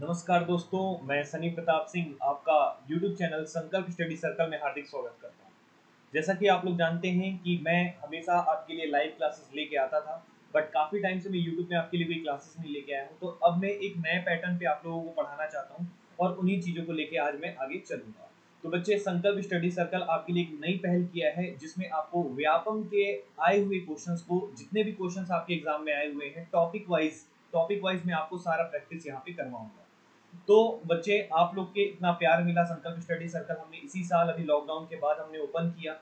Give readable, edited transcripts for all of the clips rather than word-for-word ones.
नमस्कार दोस्तों, मैं सनी प्रताप सिंह आपका YouTube चैनल संकल्प स्टडी सर्कल में हार्दिक स्वागत करता हूं। जैसा कि आप लोग जानते हैं कि मैं हमेशा आपके लिए लाइव क्लासेस लेके आता था, बट काफ़ी टाइम से मैं YouTube में आपके लिए कोई क्लासेस नहीं लेके आया हूं। तो अब मैं एक नए पैटर्न पे आप लोगों को पढ़ाना चाहता हूं और उन्हीं चीज़ों को लेके आज मैं आगे चलूंगा। तो बच्चे, संकल्प स्टडी सर्कल आपके लिए एक नई पहल किया है जिसमें आपको व्यापम के आए हुए क्वेश्चंस को, जितने भी क्वेश्चंस आपके एग्जाम में आए हुए हैं, टॉपिक वाइज मैं आपको सारा प्रैक्टिस यहाँ पे करवाऊंगा। तो बच्चे, आप लोग के इतना प्यार मिला, संकल्प स्टडी सर्कल हमने इसी साल अभी लॉकडाउन के बाद हमने ओपन किया,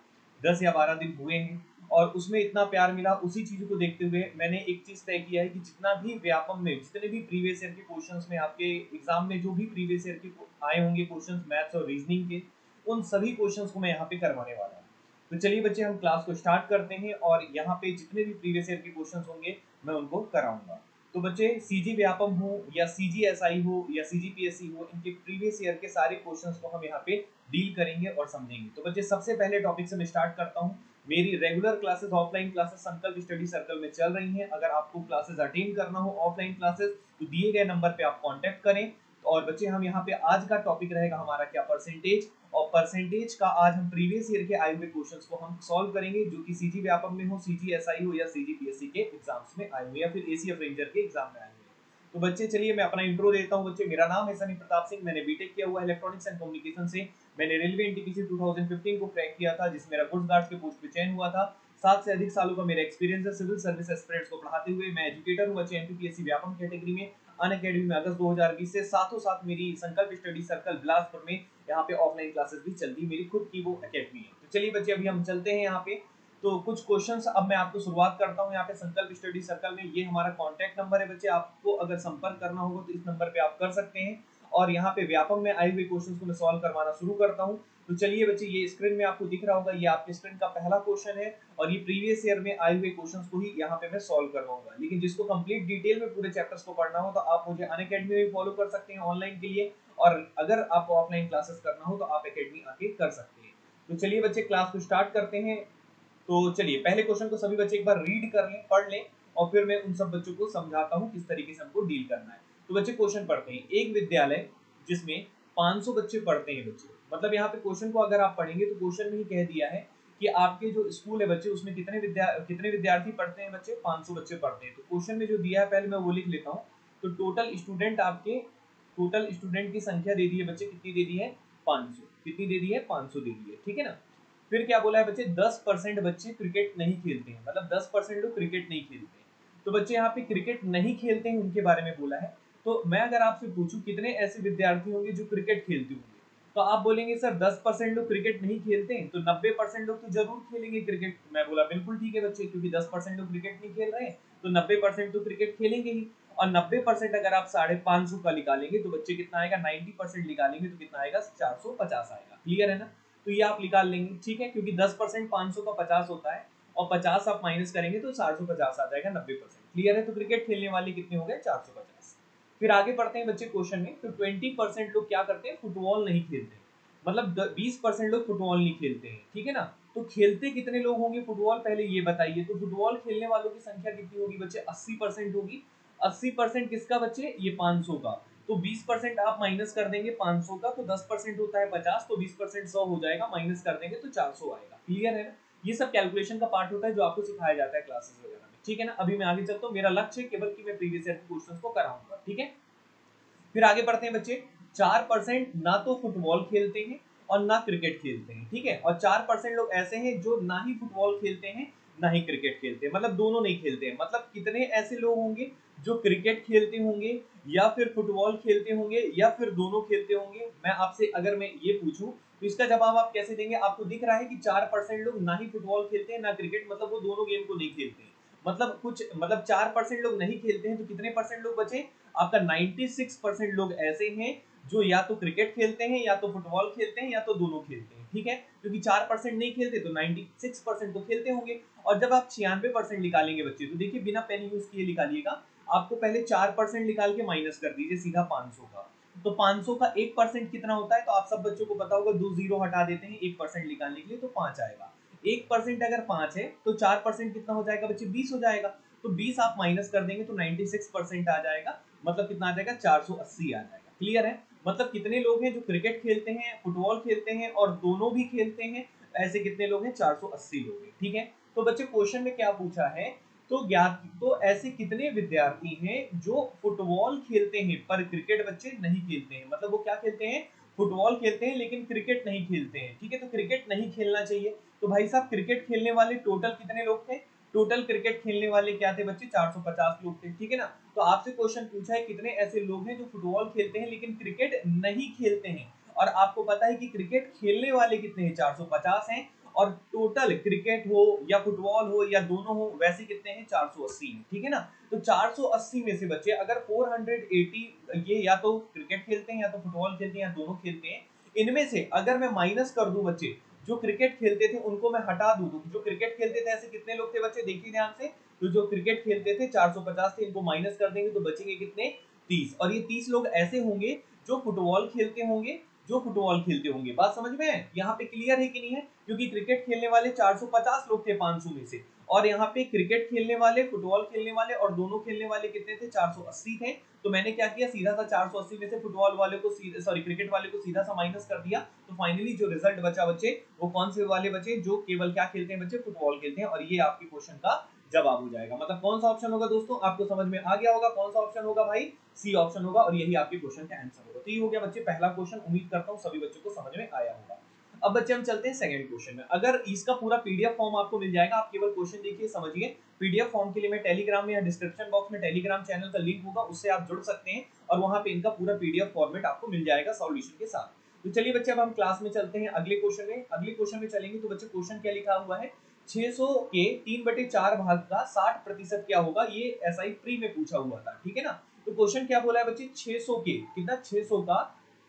10 या 12 दिन हुए हैं और उसमें इतना प्यार मिला। उसी चीज़ को देखते हुए मैंने एक चीज़ तय किया है कि जितना भी व्यापम में, जितने भी प्रीवियस ईयर के क्वेश्चंस में आपके एग्जाम में जो भी प्रीवियस ईयर के आए होंगे क्वेश्चंस मैथ्स और रीजनिंग के, उन सभी क्वेश्चंस को मैं यहाँ पे करवाने वाला हूँ। तो चलिए बच्चे, हम क्लास को स्टार्ट करते हैं और यहाँ पे जितने भी प्रीवियस ईयर के क्वेश्चंस होंगे मैं उनको कराऊंगा। तो बच्चे, सीजी व्यापम हो या सीजीएसआई हो या सीजीपीएससी हो, इनके प्रीवियस ईयर के सारे क्वेश्चंस को हम यहाँ पे डील करेंगे और समझेंगे। तो बच्चे, सबसे पहले टॉपिक से मैं स्टार्ट करता हूँ। मेरी रेगुलर क्लासेस, ऑफलाइन क्लासेस संकल्प स्टडी सर्कल में चल रही हैं। अगर आपको क्लासेस अटेंड करना हो ऑफलाइन क्लासेस, तो दिए गए नंबर पे आप कांटेक्ट करें। और बच्चे, हम यहाँ पे आज का टॉपिक रहेगा हमारा क्या, परसेंटेज। और परसेंटेज का आज हम प्रीवियस ईयर के आए हुए क्वेश्चंस को हम सॉल्व करेंगे, जो कि सीजी व्यापम में हो, सीजीएसआई हो या सीजीपीएससी के एग्जाम्स में आए हुए या फिर एसीएफ रेंजर के एग्जाम में आए हुए। तो बच्चे चलिए, मैं अपना इंट्रो देता हूँ। बच्चे, मेरा नाम है सनी प्रताप सिंह, मैंने बीटेक किया हुआ है इलेक्ट्रॉनिक्स एंड कम्युनिकेशन से। मैंने रेलवे एनटीपीसी 2015 को क्रैक किया था, जिसमें मेरा गुड्स गार्ड्स के पोस्ट पे चयन हुआ था। 7 से अधिक सालों का मेरा एक्सपीरियंस है सिविल सर्विस एस्पिरेंट्स को पढ़ाते हुए। मैं एजुकेटर हूँ बच्चे, एमपीपीएससी व्यापम कैटेगरी में। अन अकेडमी में अगस्त 2020 से साथों साथ मेरी संकल्प स्टडी सर्कल बिलासपुर में यहाँ पे ऑफलाइन क्लासेस भी चलती है, मेरी खुद की वो अकेडमी है। तो चलिए बच्चे, अभी हम चलते हैं यहाँ पे। तो कुछ क्वेश्चंस अब मैं आपको शुरुआत करता हूँ यहाँ पे संकल्प स्टडी सर्कल में। ये हमारा कॉन्टैक्ट नंबर है बच्चे, आपको अगर संपर्क करना होगा तो इस नंबर पे आप कर सकते हैं। और यहाँ पे व्यापम में आए हुए क्वेश्चंस को मैं सॉल्व करवाना शुरू करता हूँ। तो चलिए बच्चे, ये स्क्रीन में आपको दिख रहा होगा, ये आपके स्क्रीन का पहला क्वेश्चन है और ये प्रीवियस ईयर में आए हुए क्वेश्चंस को ही यहाँ पे मैं सॉल्व करवाऊंगा। लेकिन जिसको कंप्लीट डिटेल में पूरे चैप्टर्स को पढ़ना हो तो आप मुझे अनअकैडमी में फॉलो कर सकते हैं ऑनलाइन के लिए, और अगर आपको ऑफलाइन क्लासेस करना हो तो आप अकेडमी आके कर सकते हैं। तो चलिए बच्चे, क्लास को स्टार्ट करते हैं। तो चलिए, पहले क्वेश्चन को सभी बच्चे एक बार रीड कर लें, पढ़ लें, और फिर मैं उन सब बच्चों को समझाता हूँ किस तरीके से हमको डील करना है। तो बच्चे, क्वेश्चन पढ़ते हैं। एक विद्यालय जिसमें 500 बच्चे पढ़ते हैं बच्चे, मतलब यहाँ पे क्वेश्चन को अगर आप पढ़ेंगे तो क्वेश्चन में ही कह दिया है कि आपके जो स्कूल है बच्चे, उसमें कितने विद्यार्थी पढ़ते हैं बच्चे, 500 बच्चे पढ़ते हैं। तो क्वेश्चन में जो दिया है पहले मैं वो लिख लेता हूँ। तो टोटल स्टूडेंट की संख्या दे दी है बच्चे, कितनी दे दी है, 500। कितनी दे दी है, 500 दे दी है, ठीक है ना। फिर क्या बोला है बच्चे, 10% बच्चे क्रिकेट नहीं खेलते हैं, मतलब 10% लोग क्रिकेट नहीं खेलते हैं। तो बच्चे, यहाँ पे क्रिकेट नहीं खेलते हैं उनके बारे में बोला है। तो मैं अगर आपसे पूछूं कितने ऐसे विद्यार्थी होंगे जो क्रिकेट खेलते होंगे, तो आप बोलेंगे सर 10% लोग क्रिकेट नहीं खेलते हैं, तो 90% लोग तो जरूर खेलेंगे क्रिकेट। मैं बोला बिल्कुल ठीक है बच्चे, क्योंकि 10% लोग क्रिकेट नहीं खेल रहे हैं तो 90% तो क्रिकेट खेलेंगे ही। और 90% अगर आप 550 का निकालेंगे तो बच्चे कितना आएगा, 90% निकालेंगे तो कितना आएगा, 450 आएगा। क्लियर है ना। तो ये आप निकाल लेंगे, ठीक है, क्योंकि 10% 500 का 50 होता है और 50 आप माइनस करेंगे तो 450 आ जाएगा, 90%। क्लियर है। तो क्रिकेट खेलने वाले कितने हो गए, 450। फिर आगे पढ़ते हैं बच्चे क्वेश्चन में। तो 20% लोग क्या करते हैं, फुटबॉल नहीं खेलते, मतलब 20% लोग फुटबॉल नहीं खेलते हैं, ठीक है ना। तो खेलते कितने लोग होंगे फुटबॉल, पहले ये बताइए। तो फुटबॉल खेलने वालों की संख्या कितनी होगी बच्चे, 80% होगी। 80% किसका बच्चे, ये 500 का। तो 20% आप माइनस कर देंगे 500 का, तो 10% होता है 50, तो 20% 100 हो जाएगा, माइनस कर देंगे तो 400 आएगा। क्लियर है ना। ये सब कैलकुलेशन का पार्ट होता है जो आपको सिखाया जाता है क्लासेस वगैरह में, ठीक है ना। अभी मैं आगे चलता हूँ, मेरा लक्ष्य है केवल कि मैं प्रीवियस ईयर के क्वेश्चंस को कराऊंगा, ठीक है। फिर आगे बढ़ते हैं बच्चे। 4% ना तो फुटबॉल खेलते हैं और ना क्रिकेट खेलते हैं, ठीक है। और 4% लोग ऐसे हैं जो ना ही फुटबॉल खेलते हैं ना ही क्रिकेट खेलते हैं, मतलब दोनों नहीं खेलते हैं। मतलब कितने ऐसे लोग होंगे जो क्रिकेट खेलते होंगे या फिर फुटबॉल खेलते होंगे या फिर दोनों खेलते होंगे। मैं आपसे अगर मैं ये पूछूं तो इसका जवाब आप कैसे देंगे। आपको दिख रहा है कि 4% लोग ना ही फुटबॉल खेलते हैं ना क्रिकेट, मतलब वो दोनों गेम को नहीं खेलते हैं। मतलब 4% लोग नहीं खेलते हैं, तो कितने परसेंट लोग बचे, आपका 96% लोग ऐसे हैं जो या तो क्रिकेट खेलते हैं या तो फुटबॉल खेलते हैं या तो दोनों खेलते हैं, ठीक है। क्योंकि 4% नहीं खेलते तो 96% तो खेलते होंगे। और जब आप 96% निकालेंगे बच्चे, तो देखिए बिना पेन यूज किए निकालिएगा। आपको पहले 4% निकाल के माइनस कर दीजिए सीधा 500 का। तो 500 का 1% कितना होता है, तो आप सब बच्चों को पता होगा, 2 जीरो हटा देते हैं 1% निकालने के लिए, तो 5 आएगा। 1% अगर 5 है तो 4% कितना हो जाएगा बच्चे, 20 हो जाएगा। तो 20 आप माइनस कर देंगे तो 96% आ जाएगा, मतलब कितना आ जाएगा, 480 आ जाएगा। क्लियर है? मतलब कितने लोग हैं जो क्रिकेट खेलते हैं, फुटबॉल खेलते हैं और दोनों भी खेलते हैं, ऐसे कितने लोग हैं? 480 लोग हैं, ठीक है। तो बच्चे क्वेश्चन में क्या पूछा है, तो ऐसे कितने विद्यार्थी हैं जो फुटबॉल खेलते हैं पर क्रिकेट बच्चे नहीं खेलते हैं, मतलब वो क्या खेलते हैं? फुटबॉल खेलते हैं लेकिन क्रिकेट नहीं खेलते हैं, ठीक है। तो क्रिकेट नहीं खेलना चाहिए, तो भाई साहब क्रिकेट खेलने वाले टोटल कितने लोग थे? टोटल क्रिकेट खेलने वाले क्या थे बच्चे? 450 लोग थे, ठीक है ना। तो आपसे क्वेश्चन पूछा है कितने ऐसे लोग हैं जो फुटबॉल खेलते हैं लेकिन क्रिकेट नहीं खेलते हैं, और आपको पता है कि क्रिकेट खेलने वाले कितने हैं? 450 हैं, और टोटल क्रिकेट हो या फुटबॉल हो या दोनों हो वैसे कितने हैं? 480 हैं, ठीक है ना। तो 480 में से बच्चे अगर 480 ये या तो क्रिकेट खेलते हैं या तो फुटबॉल खेलते हैं या दोनों खेलते हैं, इनमें से अगर मैं माइनस कर दूं बच्चे, जो क्रिकेट खेलते थे उनको मैं हटा दूं, तो जो क्रिकेट खेलते थे ऐसे कितने लोग थे बच्चे? देखिए ध्यान से, तो जो क्रिकेट खेलते थे 450 थे, इनको माइनस कर देंगे तो बचेंगे कितने? 30। और ये 30 लोग ऐसे होंगे जो फुटबॉल खेलते होंगे, बात समझ में है? यहाँ पे क्लियर है कि नहीं है? क्योंकि क्रिकेट खेलने वाले 450 लोग थे 500 में से, और यहाँ पे क्रिकेट खेलने वाले, फुटबॉल खेलने वाले और दोनों खेलने वाले कितने थे? 480 थे। तो मैंने क्या किया, सीधा सा 480 में से फुटबॉल वाले को सॉरी क्रिकेट वाले को सीधा सा माइनस कर दिया। तो फाइनली जो रिजल्ट बचा बच्चे, वो कौन से वाले बचे? जो केवल क्या खेलते हैं बच्चे? फुटबॉल खेलते हैं। और ये आपके क्वेश्चन का जवाब हो जाएगा। मतलब कौन सा ऑप्शन होगा दोस्तों? आपको समझ में आ गया होगा कौन सा ऑप्शन होगा भाई? सी ऑप्शन होगा, और यही आपके क्वेश्चन का आंसर होगा। तो ये हो गया बच्चे पहला क्वेश्चन। उम्मीद करता हूँ सभी बच्चों को समझ में आया होगा। अब बच्चे हम चलते हैं सेकंड क्वेश्चन में। अगर इसका पूरा पीडीएफ फॉर्म आपको मिल जाएगा, आप केवल क्वेश्चन देखिए समझिए। पीडीएफ फॉर्म के लिए मैं टेलीग्राम में या डिस्क्रिप्शन बॉक्स में टेलीग्राम चैनल का लिंक होगा, उससे आप जुड़ सकते हैं और वहां पे इनका पूरा पीडीएफ फॉर्मेट आपको मिल जाएगा सॉल्यूशन के साथ। तो चलिए बच्चे अब हम क्लास में चलते हैं अगले क्वेश्चन में। अगले क्वेश्चन में चलेंगे तो बच्चे क्वेश्चन क्या लिखा हुआ है? 600 के 3/4 भाग का 60% क्या होगा? ये एसआई प्री में पूछा हुआ था, ठीक है ना। तो क्वेश्चन क्या बोला है बच्चे? 600 के कितना? 600 का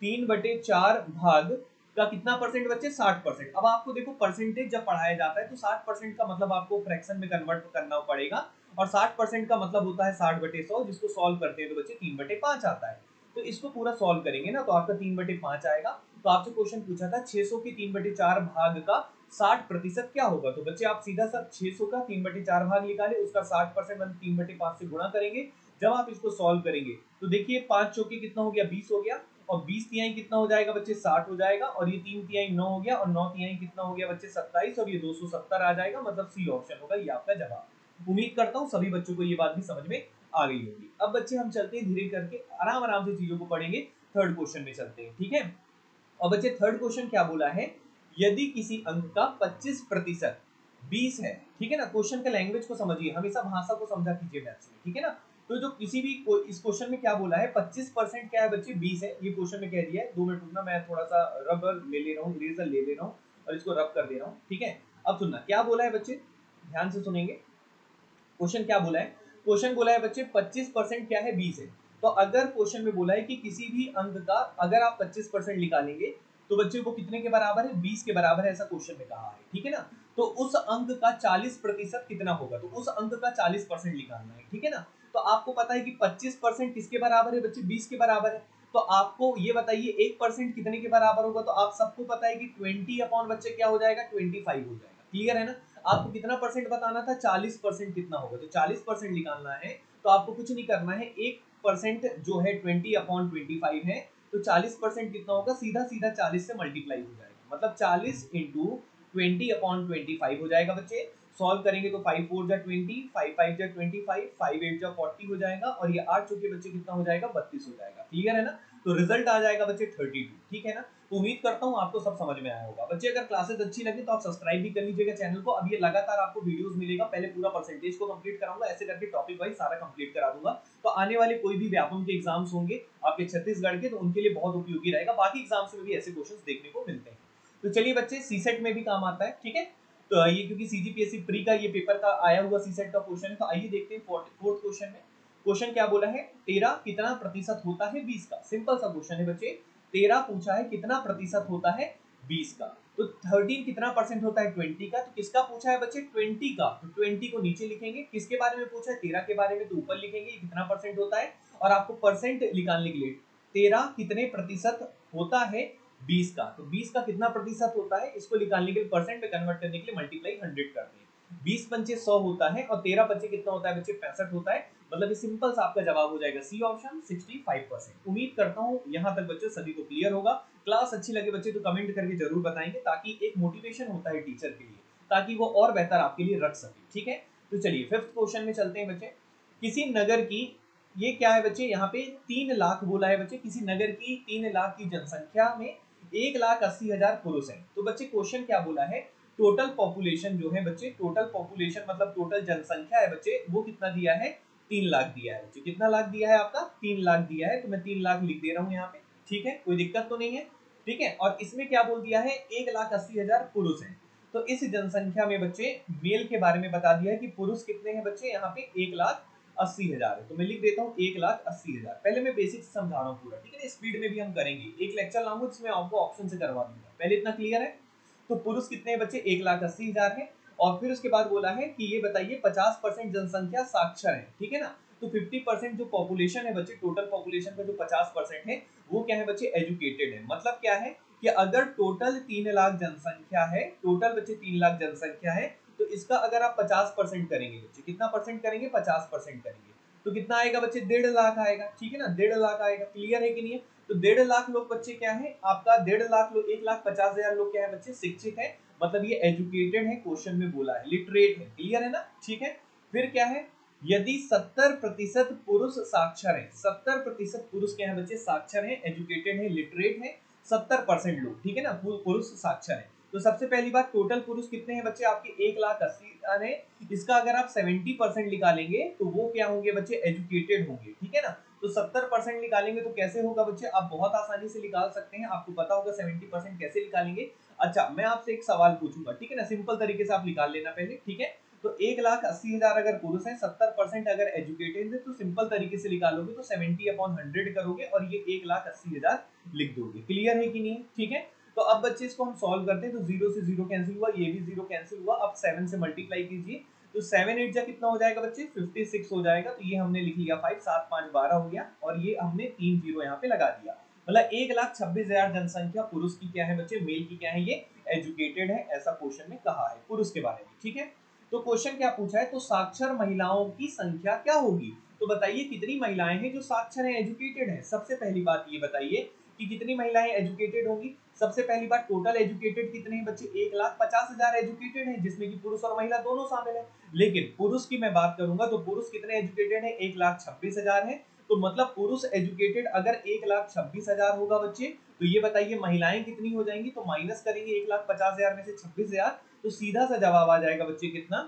3/4 भाग का कितना परसेंट बच्चे? 60%। अब आपको देखो परसेंटेज जब पढ़ाया जाता है तो 60% का मतलब आपको फ्रैक्शन में कन्वर्ट करना पड़ेगा, और 60% का मतलब होता है 60/100, जिसको सॉल्व करते हैं तो बच्चे 3/5 आता है। तो इसको पूरा सॉल्व करेंगे ना तो आपका 3/5 आएगा। तो आपसे क्वेश्चन पूछा था 600 के 3/4 भाग का 60% क्या होगा? तो बच्चे आप सीधा सा 600 का 3/4 भाग निकाले, उसका 60% हम 3/5 से गुणा करेंगे। जब आप इसको सॉल्व करेंगे तो देखिए 5 चौके कितना हो गया? 20 हो गया, और 20 तिहाई कितना हो जाएगा बच्चे? 60 हो जाएगा, और ये 3 तिहाई 9 हो गया, और 9 तिहाई कितना हो गया बच्चे? 27, और ये 270 आ जाएगा। मतलब सी ऑप्शन होगा ये आपका जवाब। उम्मीद करता हूँ सभी बच्चों को ये बात भी समझ में आ गई होगी। अब बच्चे हम चलते हैं धीरे करके, आराम आराम से चीजों को पढ़ेंगे। थर्ड क्वेश्चन में चलते हैं, ठीक है। और बच्चे थर्ड क्वेश्चन क्या बोला है? यदि किसी अंक का 25% 20 है, ठीक है ना। क्वेश्चन का लैंग्वेज को समझिए, हमेशा भाषा को समझा कीजिए मैथ्स में, ठीक है ना। तो जो किसी भी इस क्वेश्चन में क्या बोला है? 25% क्या है बच्चे? 20 है, ये क्वेश्चन में कह दिया है। 2 मिनट रुकना, मैं थोड़ा सा रबर ले ले रहा हूँ, इरेजर ले ले रहा हूँ और इसको रब कर दे रहा हूँ, ठीक है। अब सुनना क्या बोला है बच्चे, ध्यान से सुनेंगे। क्वेश्चन क्या बोला है? क्वेश्चन बोला है बच्चे 25% क्या है? 20 है। तो अगर क्वेश्चन में बोला है कि किसी भी अंक का अगर आप 25% निकालेंगे तो बच्चे वो कितने के बराबर है? 20 के बराबर है, ऐसा क्वेश्चन में कहा है, ठीक है ना। तो उस अंक का 40% कितना होगा? तो उस अंक का 40% निकालना है, ठीक है ना। तो आपको पता है कि 25% किसके बराबर है बच्चे? 20 के बराबर है। तो आपको ये बताइए 1% कितने के बराबर होगा? तो आप सबको पता है कि 20 अपॉन बच्चे क्या हो जाएगा? 25 हो जाएगा। क्लियर है ना। आपको कितना परसेंट बताना था? 40% कितना होगा? तो 40% निकालना है तो आपको कुछ नहीं करना है, 1% जो है 20/25 है, तो 40% कितना होगा? सीधा सीधा 40 से मल्टीप्लाई हो जाएगा, मतलब 40 इंटू 20/25 हो जाएगा बच्चे। सॉल्व करेंगे तो 5 4 जा 20, 5 5 जा 25, 5 8 जा 40 हो जाएगा, और ये 8 चौके बच्चे कितना हो जाएगा? 32 हो जाएगा। क्लियर है ना। तो रिजल्ट आ जाएगा बच्चे 32, ठीक है ना। तो उम्मीद करता हूँ आपको सब समझ में आया होगा। बच्चे अगर क्लासेस अच्छी लगी तो आप सब्सक्राइब भी कर लीजिएगा चैनल को। अब ये लगातार आपको वीडियोस मिलेगा, पहले पूरा परसेंटेज को कंप्लीट कराऊंगा, ऐसे करके टॉपिक वाइज सारा कंप्लीट करा दूंगा। तो आने वाले कोई भी व्यापम के एग्जाम्स होंगे आपके छत्तीसगढ़ के, तो उनके लिए बहुत उपयोगी रहेगा। बाकी एग्जाम्स में भी ऐसे क्वेश्चन देखने को मिलते हैं। तो चलिए बच्चे, सीसेट में भी काम आता है, ठीक है। तो ये क्योंकि सीजीपीएससी प्री का ये पेपर का आया हुआ सीसेट का क्वेश्चन है, तो आइए देखते हैं फोर्थ क्वेश्चन में। क्वेश्चन क्या बोला है? 13 कितना प्रतिशत होता है 20 का? सिंपल सा क्वेश्चन है बच्चे। 13 पूछा है कितना प्रतिशत होता है 20 का। तो 13 कितना परसेंट होता है 20 का? तो किसका पूछा है बच्चे? 20 का। तो 20 को नीचे लिखेंगे। किसके बारे में पूछा है? 13 के बारे में, तो ऊपर लिखेंगे कितना परसेंट होता है। और आपको परसेंट निकालने के लिए 13 कितने प्रतिशत होता है 20 का, तो 20 का कितना प्रतिशत होता है, इसको निकालने के लिए परसेंट में कन्वर्ट करने के लिए मल्टीप्लाई 100 करते हैं। 20 पंचे 100 होता है और 13 पंचे कितना होता है बच्चे 65 होता है। मतलब ये सिंपल सा आपका जवाब हो जाएगा सी ऑप्शन 65%। उम्मीद करता हूँ यहाँ तक बच्चे सभी को क्लियर होगा। क्लास अच्छी लगे बच्चे तो कमेंट करके जरूर बताएंगे, ताकि एक मोटिवेशन होता है टीचर के लिए, ताकि वो और बेहतर आपके लिए रख सके। ठीक है, तो चलिए फिफ्थ क्वेश्चन में चलते हैं बच्चे। किसी नगर की, ये क्या है बच्चे, यहाँ पे 3 लाख बोला है बच्चे, किसी नगर की 3 लाख की जनसंख्या में 1,80,000 पुरुष हैं। तो बच्चे क्वेश्चन क्या बोला है, टोटल पॉपुलेशन जो है बच्चे, टोटल पॉपुलेशन मतलब टोटल जनसंख्या है बच्चे, वो कितना दिया है, 3 लाख दिया है बच्चे। कितना लाख दिया है आपका, 3 लाख दिया है, तो मैं 3 लाख लिख दे रहा हूँ यहाँ पे। ठीक है, कोई दिक्कत तो नहीं है। ठीक है, और इसमें क्या बोल दिया है, 1,80,000 पुरुष हैं। तो इस जनसंख्या में बच्चे मेल के बारे में बता दिया है कि पुरुष कितने हैं बच्चे, यहाँ पे 1,80,000 है। तो मैं लिख देता हूँ 1,80,000। पहले मैं बेसिक समझा रहा हूँ पूरा, ठीक है, स्पीड में भी हम करेंगे। एक लेक्चर लाऊंगा जिसमें आपको ऑप्शन से करवा दूंगा। पहले इतना क्लियर है। तो पुरुष कितने हैं बच्चे, 1,80,000 है। और फिर उसके बाद बोला है कि ये बताइए 50% जनसंख्या साक्षर है। ठीक है ना, तो 50% जो पॉपुलेशन है बच्चे, टोटल पॉपुलेशन का जो 50% है वो क्या है बच्चे, एजुकेटेड है। मतलब क्या है कि अगर टोटल 3 लाख जनसंख्या है, टोटल बच्चे 3 लाख जनसंख्या है, तो इसका अगर आप 50% करेंगे बच्चे, कितना परसेंट करेंगे, 50% करेंगे, तो कितना आएगा बच्चे, 1.5 लाख आएगा। ठीक है ना, 1.5 लाख आएगा। क्लियर है कि नहीं है। तो 1.5 लाख लोग बच्चे क्या है आपका, 1.5 लाख लोग, 1,50,000 लोग क्या है बच्चे, शिक्षित है। मतलब ये एजुकेटेड है, क्वेश्चन में बोला है, लिटरेट है। क्लियर है ना। ठीक है, फिर क्या है, यदि 70% पुरुष साक्षर है, 70% पुरुष क्या है बच्चे, साक्षर है, एजुकेटेड है, लिटरेट है, 70% लोग। ठीक है ना, पुरुष साक्षर है। तो सबसे पहली बात, टोटल पुरुष कितने हैं बच्चे, आपके 1,80,000 है। इसका अगर आप 70% निकालेंगे तो वो क्या होंगे बच्चे, एजुकेटेड होंगे। ठीक है ना, तो 70% निकालेंगे तो कैसे होगा बच्चे, आप बहुत आसानी से निकाल सकते हैं। आपको पता होगा 70% कैसे निकालेंगे। अच्छा, मैं आपसे एक सवाल पूछूंगा, ठीक है ना, सिंपल तरीके से आप निकाल लेना पहले। ठीक है, तो 1,80,000 अगर पुरुष है, 70% अगर एजुकेटेड है, तो सिंपल तरीके से निकालोगे तो 70/100 करोगे और ये 1,80,000 लिख दोगे। क्लियर है कि नहीं। ठीक है, तो अब बच्चे इसको हम सॉल्व करते हैं। तो 0 से 0 कैंसिल हुआ, ये भी 0 कैंसिल हुआ। अब 7 से मल्टीप्लाई कीजिए, तो 7 8 जा कितना हो जाएगा बच्चे, 56 हो जाएगा। तो ये हमने लिख लिया 5, 7 5 12 हो गया, और ये हमने 3 0 यहाँ पे लगा दिया। मतलब 1,26,000 जनसंख्या पुरुष की क्या है बच्चे, मेल की क्या है, ये एजुकेटेड है। ऐसा क्वेश्चन में कहा है पुरुष के बारे में। ठीक है, तो क्वेश्चन क्या पूछा है, तो साक्षर महिलाओं की संख्या क्या होगी। तो बताइए कितनी महिलाएं हैं जो साक्षर हैं, एजुकेटेड हैं। सबसे पहली बात ये बताइए कि कितनी महिलाएं एजुकेटेड होंगी। सबसे पहली बात, टोटल एजुकेटेड कितने हैं बच्चे, 1,50,000 एजुकेटेड हैं, जिसमें कि पुरुष और महिला दोनों शामिल हैं। लेकिन पुरुष की मैं बात करूंगा तो पुरुष कितने एजुकेटेड हैं, 1,26,000 है। तो मतलब पुरुष एजुकेटेड अगर 1,26,000 होगा बच्चे, तो ये बताइए महिलाएं कितनी हो जाएंगी। तो माइनस करेंगे 1,50,000 में से 26,000, तो सीधा सा जवाब आ जाएगा बच्चे कितना,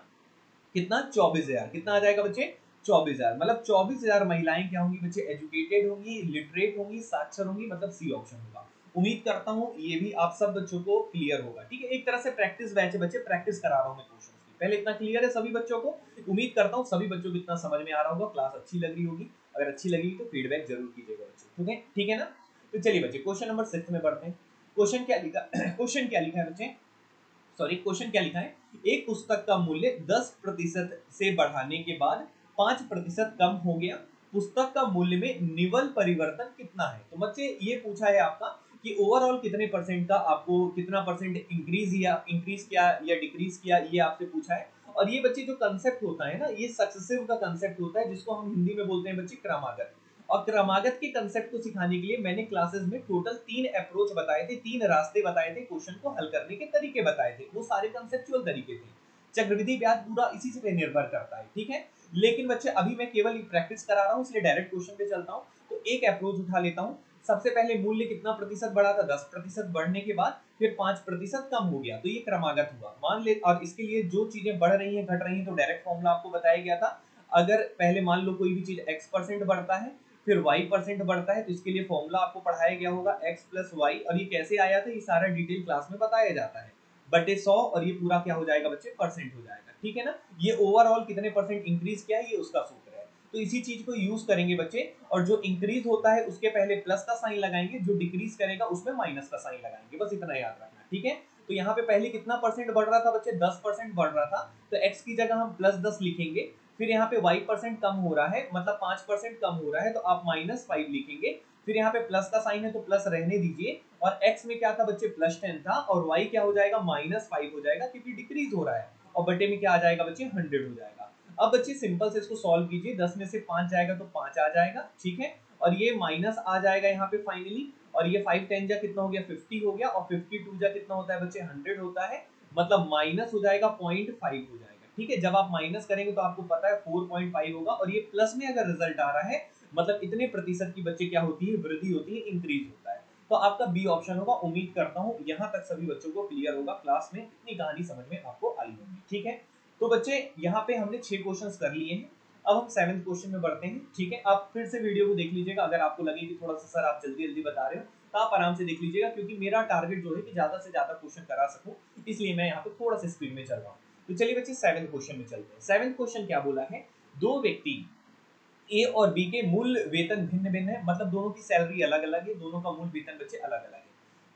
कितना 24,000। कितना आ जाएगा बच्चे, 24,000। मतलब 24,000 महिलाएं क्या होंगी बच्चे, एजुकेटेड होंगी, लिटरेट होंगी, साक्षर होंगी। मतलब सी ऑप्शन होगा। उम्मीद करता हूं ये भी आप सब बच्चों को क्लियर होगा। ठीक है, एक तरह से प्रैक्टिस बैच है बच्चे, प्रैक्टिस करा रहा हूं मैं क्वेश्चन की। पहले इतना क्लियर है सभी बच्चों को। उम्मीद करता हूँ सभी बच्चों को इतना समझ में आ रहा होगा, क्लास अच्छी लग रही होगी। अगर अच्छी लगी तो फीडबैक जरूर कीजिएगा बच्चे। ठीक है, ठीक है ना। तो चलिए बच्चे क्वेश्चन नंबर 6 में बढ़ते हैं। क्वेश्चन क्या लिखा क्वेश्चन क्या लिखा है बच्चे, सॉरी क्वेश्चन क्या लिखा है, एक पुस्तक का मूल्य 10% से बढ़ाने के बाद 5% कम हो गया, पुस्तक का मूल्य में निवल परिवर्तन कितना है। तो बच्चे ये पूछा है आपका कि ओवरऑल कितने परसेंट का, आपको कितना परसेंट इंक्रीज किया या डिक्रीज किया, ये आपसे पूछा है। और ये बच्चे जो कंसेप्ट होता है ना, ये सक्सेसिव का कंसेप्ट होता है, जिसको हम हिंदी में बोलते हैं बच्चे क्रमागत। और क्रमागत के कंसेप्ट को सिखाने के लिए मैंने क्लासेस में टोटल 3 अप्रोच बताए थे, 3 रास्ते बताए थे, क्वेश्चन को हल करने के तरीके बताए थे। वो सारे कंसेप्चुअल तरीके थे। चक्रवृद्धि ब्याज पूरा इसी से पे निर्भर करता है। ठीक है, लेकिन बच्चे अभी मैं केवल प्रैक्टिस करा रहा हूँ, इसलिए डायरेक्ट क्वेश्चन पे चलता हूँ। तो एक अप्रोच उठा लेता हूँ। सबसे पहले मूल्य कितना प्रतिशत बढ़ा था, 10% बढ़ने के बाद फिर 5% कम हो गया, तो ये क्रमागत हुआ मान ले। और इसके लिए जो चीजें बढ़ रही हैं घट रही हैं, तो डायरेक्ट फॉर्मूला आपको बताया गया था। अगर पहले मान लो कोई भी चीज x% बढ़ता है, फिर y% बढ़ता है, तो इसके लिए फॉर्मूला आपको पढ़ाया गया होगा x प्लस वाई। और ये कैसे आया था, ये सारा डिटेल क्लास में बताया जाता है, बटे 100। और ये पूरा क्या हो जाएगा बच्चे, परसेंट हो जाएगा। ठीक है ना, ये ओवरऑल कितने परसेंट इंक्रीज किया है, ये उसका सूत्र है। तो इसी चीज को यूज करेंगे बच्चे। और जो इंक्रीज होता है उसके पहले प्लस का साइन लगाएंगे, जो डिक्रीज करेगा उसमें माइनस का साइन लगाएंगे, बस इतना याद रखना। ठीक है, तो यहाँ पे पहले कितना परसेंट बढ़ रहा था बच्चे, 10% बढ़ रहा था, तो x की जगह हम +10 लिखेंगे। फिर यहाँ पे y% कम हो रहा है, मतलब 5% कम हो रहा है, तो आप -5 लिखेंगे। फिर यहाँ पे प्लस का साइन है तो प्लस रहने दीजिए। और x में क्या था बच्चे, +10 था, और y क्या हो जाएगा, -5 हो जाएगा, क्योंकि डिक्रीज हो रहा है। और बटे में क्या आ जाएगा बच्चे 100 हो जाएगा। अब बच्चे सिंपल से इसको सॉल्व कीजिए, 10 में से 5 जाएगा तो 5 आ जाएगा, ठीक है, और ये माइनस आ जाएगा यहाँ पे फाइनली, और ये 5 10 जा कितना हो गया 50 हो गया, और 52 जा कितना होता है बच्चे 100 होता है, मतलब माइनस हो जाएगा 0.5 हो जाएगा, ठीक है। जब आप माइनस करेंगे तो आपको पता है 4.5 होगा, और ये प्लस में अगर रिजल्ट आ रहा है मतलब इतने प्रतिशत की बच्चे क्या होती है वृद्धि होती है, इंक्रीज होता है। तो आपका बी ऑप्शन होगा। उम्मीद करता हूँ यहाँ तक सभी बच्चों को क्लियर होगा, क्लास में इतनी कहानी समझ में आपको आई होगी, ठीक है। तो बच्चे यहाँ पे हमने 6 क्वेश्चंस कर लिए हैं, अब हम 7th क्वेश्चन में बढ़ते हैं, ठीक है। आप फिर से वीडियो को देख लीजिएगा, अगर आपको लगे कि थोड़ा सा सर आप जल्दी जल्दी बता रहे हो तो आप आराम से देख लीजिएगा, क्योंकि मेरा टारगेट जो है कि ज्यादा से ज्यादा क्वेश्चन करा सकूं, इसलिए मैं यहाँ पे थोड़ा सा स्पीड में चल रहा हूँ। तो चलिए बच्चे 7th क्वेश्चन में चलते हैं। 7th क्वेश्चन क्या बोला है, दो व्यक्ति ए और बी के मूल वेतन भिन्न भिन्न है, मतलब दोनों की सैलरी अलग अलग है, दोनों का मूल वेतन बच्चे अलग अलग है,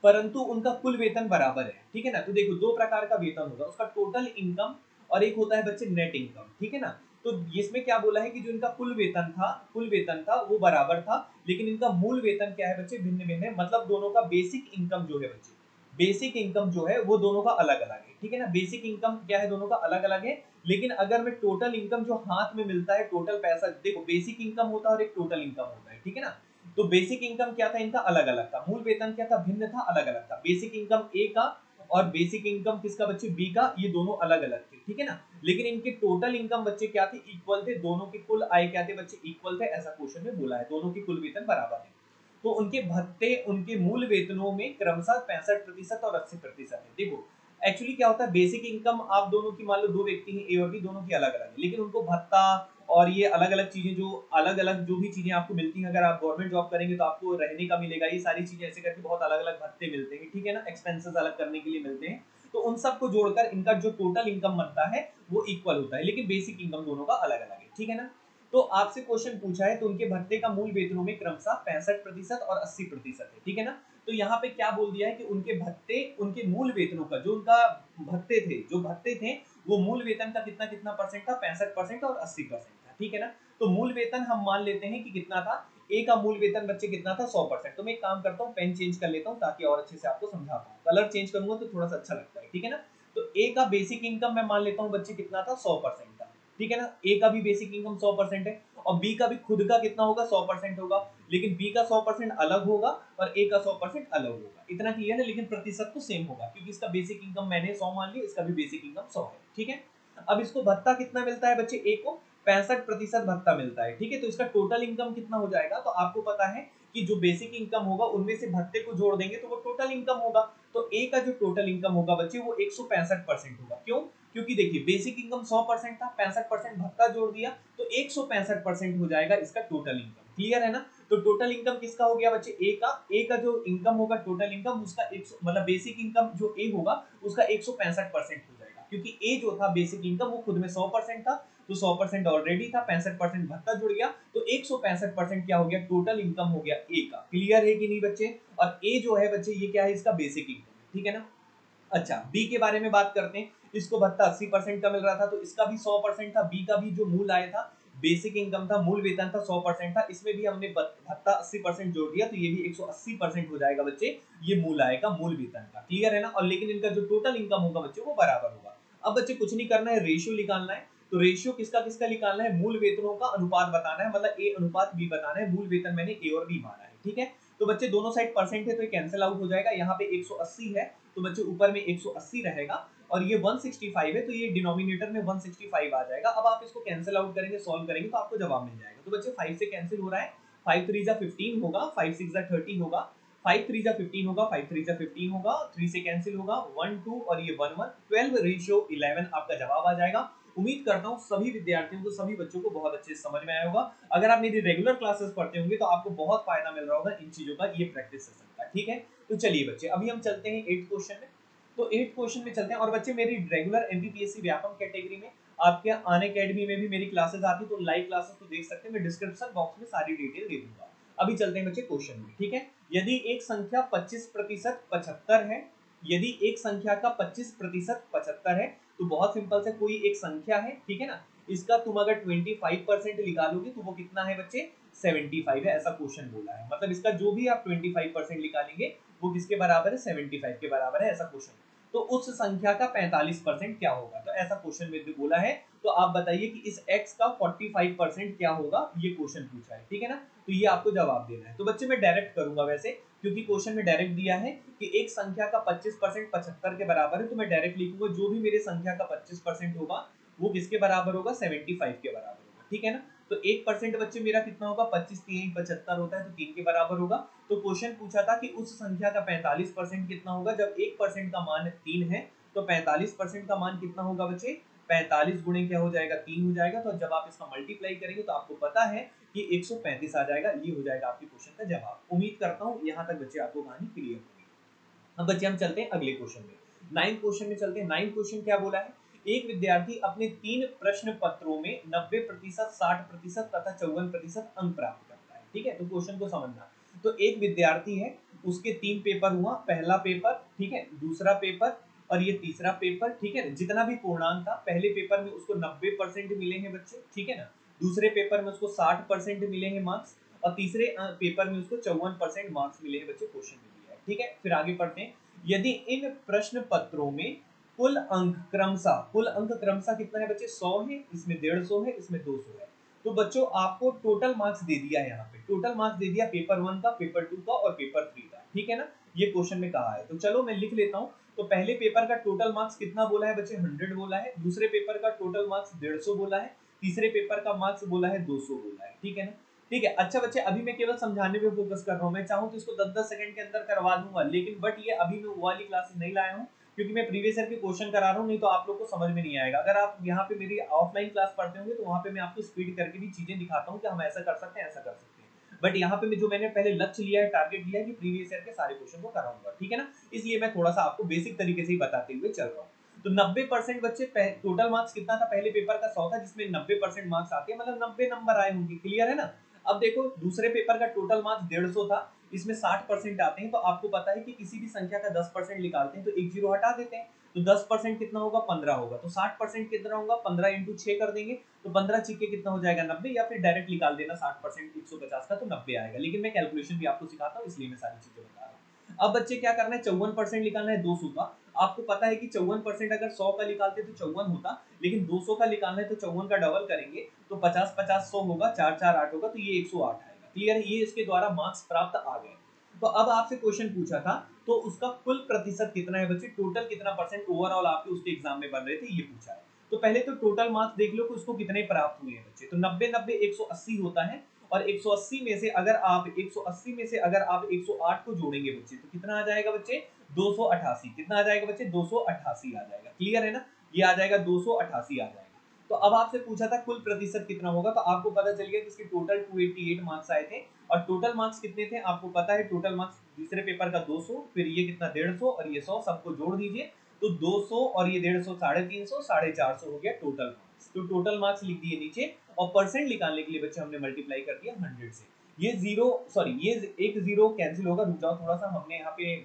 परंतु उनका कुल वेतन बराबर है, ठीक है ना। तो देखो दो प्रकार का वेतन होगा, उसका टोटल इनकम और एक होता है बच्चे नेट इनकम, ठीक है ना। तो इसमें क्या बोला है कि जो इनका कुल वेतन था वो बराबर था, लेकिन इनका मूल वेतन क्या है बच्चे भिन्न भिन्न है, मतलब दोनों का बेसिक इनकम जो है बच्चे, बेसिक इनकम जो है वो दोनों का अलग अलग है, ठीक है ना। बेसिक इनकम क्या है दोनों का अलग अलग है, लेकिन अगर मैं टोटल इनकम जो हाथ में मिलता है, टोटल पैसा, देखो बेसिक इनकम होता है और एक टोटल इनकम होता है, ठीक है ना। तो बेसिक इनकम क्या था इनका अलग अलग था, मूल वेतन क्या था भिन्न था, अलग अलग था। बेसिक इनकम ए का और बेसिक इनकम किसका बच्चे बी का, ये दोनों अलग अलग थे, ठीक है ना। लेकिन इनके टोटल इनकम बच्चे क्या थे, इक्वल थे, दोनों के कुल आय क्या थे बच्चे, इक्वल थे, ऐसा क्वेश्चन में बोला है, दोनों के कुल वेतन बराबर है। तो उनके भत्ते उनके मूल वेतनों में क्रमशः 65% और 80% है। देखो एक्चुअली क्या होता है, बेसिक इनकम आप दोनों की मान लो दो व्यक्ति हैं ए और बी, दोनों की अलग अलग है, लेकिन उनको भत्ता और ये अलग अलग चीजें, जो अलग अलग जो भी चीजें आपको मिलती हैं, अगर आप गवर्नमेंट जॉब करेंगे तो आपको रहने का मिलेगा, ये सारी चीजें ऐसे करके बहुत अलग अलग भत्ते मिलते हैं, ठीक है ना, एक्सपेंसेस अलग करने के लिए मिलते हैं। तो उन सबको जोड़कर इनका जो टोटल इनकम बनता है वो इक्वल होता है, लेकिन बेसिक इनकम दोनों का अलग अलग है, ठीक है ना। तो आपसे क्वेश्चन पूछा है, तो उनके भत्ते का मूल वेतनों में क्रमशः 65% और 80% है, ठीक है ना। तो यहाँ पे क्या बोल दिया है कि उनके भत्ते उनके मूल वेतनों का, जो उनका भत्ते थे वो मूल वेतन का कितना कितना परसेंट था, 65% और 80% था, ठीक है ना। तो मूल वेतन हम मान लेते हैं कि कितना था, ए का मूल वेतन बच्चे कितना था 100%। तो मैं एक काम करता हूँ, पेन चेंज कर लेता हूँ ताकि और अच्छे से आपको समझा पाऊँ, कलर चेंज करूंगा तो थोड़ा सा अच्छा लगता है, ठीक है ना। तो ए का बेसिक इनकम मैं मान लेता हूँ बच्चे कितना था 100% था, ठीक है ना। ए का भी बेसिक इनकम 100% है, और बी का भी खुद का कितना होगा 100% होगा, लेकिन बी का 100% अलग होगा और ए का 100% अलग होगा, इतना क्लियर है। लेकिन प्रतिशत तो सेम होगा, क्योंकि इसका बेसिक इनकम मैंने 100 मान लिया, इसका भी बेसिक इनकम 100 है, ठीक है। अब इसको भत्ता कितना मिलता है बच्चे, ए को 65% भत्ता मिलता है, ठीक है। तो इसका टोटल इनकम कितना हो जाएगा, तो आपको पता है कि जो बेसिक इनकम होगा उनमें से भत्ते को जोड़ देंगे तो वो टोटल इनकम होगा। तो ए का जो टोटल इनकम होगा बच्चे वो 165% होगा। क्यों, क्योंकि देखिए बेसिक इनकम 100% था, 65% भत्ता जोड़ दिया तो 165% हो जाएगा इसका टोटल इनकम, क्लियर है ना। तो टोटल इनकम किसका हो गया बच्चे, ए का जो इनकम होगा टोटल इनकम उसका 100, मतलब बेसिक इनकम जो ए होगा उसका 165% हो जाएगा, क्योंकि ए जो था बेसिक इनकम वो खुद में 100% था, तो 100% ऑलरेडी था, 65% भत्ता जुड़ गया, तो 165% क्या हो गया, टोटल इनकम हो गया ए का। क्लियर है कि नहीं बच्चे। और ए जो है बच्चे ये क्या है, इसका बेसिक इनकम, ठीक है ना। अच्छा बी के बारे में बात करते हैं, इसको भत्ता 80% का मिल रहा था, तो इसका भी 100% था। बी का भी जो मूल आय था, बेसिक इनकम था, मूल वेतन था 100% था, इसमें भी हमने भत्ता 80% जोड़ दिया, तो ये भी 180% हो जाएगा बच्चे, ये मूल आय का, मूल वेतन का, क्लियर है ना। और लेकिन इनका जो टोटल इनकम होगा बच्चे वो बराबर होगा। अब बच्चे कुछ नहीं करना है, रेशियो निकालना है। तो रेशियो किसका किसका निकालना है, मूल वेतनों का अनुपात बताना है, मतलब ए अनुपात बी बताना है। मूल वेतन मैंने ए और बी माना है, ठीक है। तो बच्चे दोनों साइड परसेंट है तो ये कैंसिल आउट हो जाएगा, यहाँ पे 180 है तो बच्चे ऊपर में 180 रहेगा, और ये 165 है तो ये डिनोमिनेटर में 165 आ जाएगा। अब आप इसको कैंसिल आउट करेंगे, सॉल्व करेंगे तो आपको जवाब मिल जाएगा। तो बच्चे 5 से कैंसिल हो रहा है, 5 3 जा 15 होगा, 5 6 जा 30 होगा, 5 3 जा 15 होगा, 5 3 जा 15 होगा, 3 से कैंसिल होगा, 1 2 और ये 1 1, 12 रेशियो 11 आपका जवाब आ जाएगा। उम्मीद करता हूँ सभी विद्यार्थियों को, सभी बच्चों को बहुत अच्छे से समझ में आया होगा। अगर आप मेरी रेगुलर क्लासेस पढ़ते होंगे तो आपको बहुत फायदा मिल रहा होगा इन चीजों का, ये प्रैक्टिस सेशन का, ठीक है। तो चलिए बच्चे अभी हम चलते हैं 8th क्वेश्चन में। तो 8th क्वेश्चन में चलते हैं, और बच्चे मेरी रेगुलर एमपीपीएससी व्यापम कैटेगरी में आपके अन अकेडमी में भी मेरी क्लासेस आती है, तो लाइव क्लासेस तो देख सकते हैं, मैं डिस्क्रिप्शन बॉक्स में सारी डिटेल दे दूंगा। अभी चलते हैं बच्चे क्वेश्चन में, ठीक है। यदि एक संख्या 25% 75 है, यदि एक संख्या का 25% 75 है, तो बहुत सिंपल से कोई एक संख्या है, ठीक है ना, इसका तुम अगर 25% निकालोगे तो वो कितना है बच्चे 75 है, ऐसा क्वेश्चन बोला है। मतलब इसका जो भी आप 25% निकालेंगे वो किसके बराबर है, 75 के बराबर है, ऐसा क्वेश्चन। तो उस संख्या का 45% क्या होगा। तो ऐसा क्वेश्चन में बोला है, तो आप बताइए कि इस x का 45% क्या होगा, ये क्वेश्चन पूछा है, ठीक है ना। तो ये आपको जवाब देना है। तो बच्चे मैं डायरेक्ट करूंगा वैसे, क्योंकि क्वेश्चन में डायरेक्ट दिया है कि एक संख्या का 25% 75 के बराबर है, तो मैं डायरेक्ट लिखूंगा जो भी मेरे संख्या का 25% होगा वो किसके बराबर होगा, 75 के बराबर होगा, ठीक है ना। तो 1% बच्चे मेरा कितना होगा, 25 3 75 होता है, तो 3 के बराबर होगा। तो क्वेश्चन पूछा था कि उस संख्या का 45% कितना होगा, जब 1% का मान 3 है तो 45% का मान कितना होगा बच्चे, 45 गुणे क्या हो जाएगा, 3 हो जाएगा। तो जब आप इसका मल्टीप्लाई करेंगे तो आपको पता है कि 135 आ जाएगा। ये हो जाएगा आपके क्वेश्चन का जवाब। उम्मीद करता हूँ यहाँ तक बच्चे आपको कहानी क्लियर होगी। अब बच्चे हम चलते हैं अगले क्वेश्चन में, 9th क्वेश्चन में चलते हैं। 9th क्वेश्चन क्या बोला है, एक विद्यार्थी अपने 3 प्रश्न पत्रों में 90%, 60% तथा 54% अंक प्राप्त करता है, ठीक है। तो क्वेश्चन को समझना, तो एक विद्यार्थी है, उसके 3 पेपर हुआ, पहला पेपर, ठीक है, दूसरा पेपर और ये तीसरा पेपर, ठीक है। जितना भी पूर्णांक था, पहले पेपर में उसको 90% मिले हैं बच्चे, ठीक है ना। दूसरे पेपर में उसको 60% मिले हैं मार्क्स, और तीसरे पेपर में उसको 54% मार्क्स मिले हैं बच्चे, क्वेश्चन में दिया है, ठीक है। फिर आगे पढ़ते हैं, यदि इन प्रश्न पत्रों में कुल अंक क्रमशः कितना है बच्चे, 100 है, इसमें 150 है, इसमें 200 है। तो बच्चों आपको टोटल मार्क्स दे दिया है, यहाँ पे टोटल मार्क्स दे दिया पेपर 1 का, पेपर 2 का और पेपर 3 का, ठीक है ना। ये क्वेश्चन में कहा है, तो चलो मैं लिख लेता हूँ। तो पहले पेपर का टोटल मार्क्स कितना बोला है बच्चे, 100 बोला है। दूसरे पेपर का टोटल मार्क्स 150 बोला है। तीसरे पेपर का मार्क्स बोला है 200 बोला है, ठीक है ना। ठीक है, अच्छा बच्चे अभी मैं केवल समझाने पे फोकस कर रहा हूँ। मैं चाहूँ तो इसको 10-10 सेकंड के अंदर करवा दूंगा, लेकिन बट ये अभी मैं वो वाली क्लासेस नहीं लाया हूँ, क्योंकि मैं प्रीवियस ईयर के क्वेश्चन करा रहा हूँ, नहीं तो आप लोग को समझ में नहीं आएगा। अगर आप यहाँ पे मेरी ऑफलाइन क्लास पढ़ते होंगे तो वहाँ पे मैं आपको स्पीड करके भी चीजें दिखाता हूँ कि हम ऐसा कर सकते हैं, ऐसा कर सकते हैं। बट यहाँ पे जो मैंने पहले लक्ष्य लिया है, टारगेट लिया है कि प्रीवियस ईयर के सारे क्वेश्चन को कराऊंगा, ठीक है ना। इसलिए मैं थोड़ा सा आपको बेसिक तरीके से ही बताते हुए चल रहा हूँ। तो 90% बच्चे, टोटल मार्क्स कितना था, पहले पेपर का 100 था, जिसमें 90% मार्क्स आते हैं, मतलब 90 नंबर आए होंगे, क्लियर है ना। अब देखो दूसरे पेपर का टोटल मार्क्स 150 था, इसमें 60% आते हैं। तो आपको पता है कि किसी भी संख्या का 10% निकालते हैं तो एक जीरो हटा देते हैं। तो 10% कितना होगा, 15 होगा। तो 60% कितना होगा, 15 इंटू 6 कर देंगे तो 15 छिक्के कितना हो जाएगा, 90। या फिर डायरेक्ट निकाल देना 60% 150 का, तो 90 आएगा। लेकिन मैं कैलकुलेशन भी आपको सिखाता हूँ, इसलिए मैं सारी चीजें बता रहा हूँ। अब बच्चे क्या करना है, 54% निकालना है 200 का। आपको पता है कि 54% अगर 100 का निकालते तो 54 होता, लेकिन 200 का निकालना है तो 54 का डबल करेंगे तो 50 50 100 होगा, 4 4 8 होगा, तो ये 108 आएगा। क्लियर है, ये इसके द्वारा मार्क्स प्राप्त आ गए। तो अब आपसे क्वेश्चन पूछा था, तो उसका कुल प्रतिशत कितना है बच्चे, टोटल कितना परसेंट ओवरऑल आपके उसके एग्जाम में बन रहे थे, ये पूछा है। तो पहले तो टोटल मार्क्स देख लो कि उसको कितने प्राप्त हुए हैं बच्चे। तो 90 90 180 होता है, और 180 में से अगर आप 180 में से अगर आप 108 को जोड़ेंगे बच्चे तो कितना आ जाएगा बच्चे, 288। कितना आ जाएगा बच्चे, 288 आ जाएगा। क्लियर है ना, ये आ जाएगा 288 आ जाएगा। तो अब आपसे पूछा था कुल प्रतिशत कितना होगा, तो आपको पता चल गया कि इसके टोटल 288 मार्क्स आए थे। और टोटल मार्क्स कितने थे आपको पता है, टोटल मार्क्स दूसरे पेपर का 200, फिर ये कितना 150 और ये 100, सबको जोड़ दीजिए तो 200 और ये 150, 350, 450 हो गया टोटल मार्क्स। तो टोटल मार्क्स लिख दिए नीचे, और परसेंट निकालने के लिए बच्चे हमने मल्टीप्लाई कर दिया 100 से। ये जीरो, सॉरी ये एक जीरो कैंसिल होगा, रुक जाओ थोड़ा सा, हमने यहाँ पे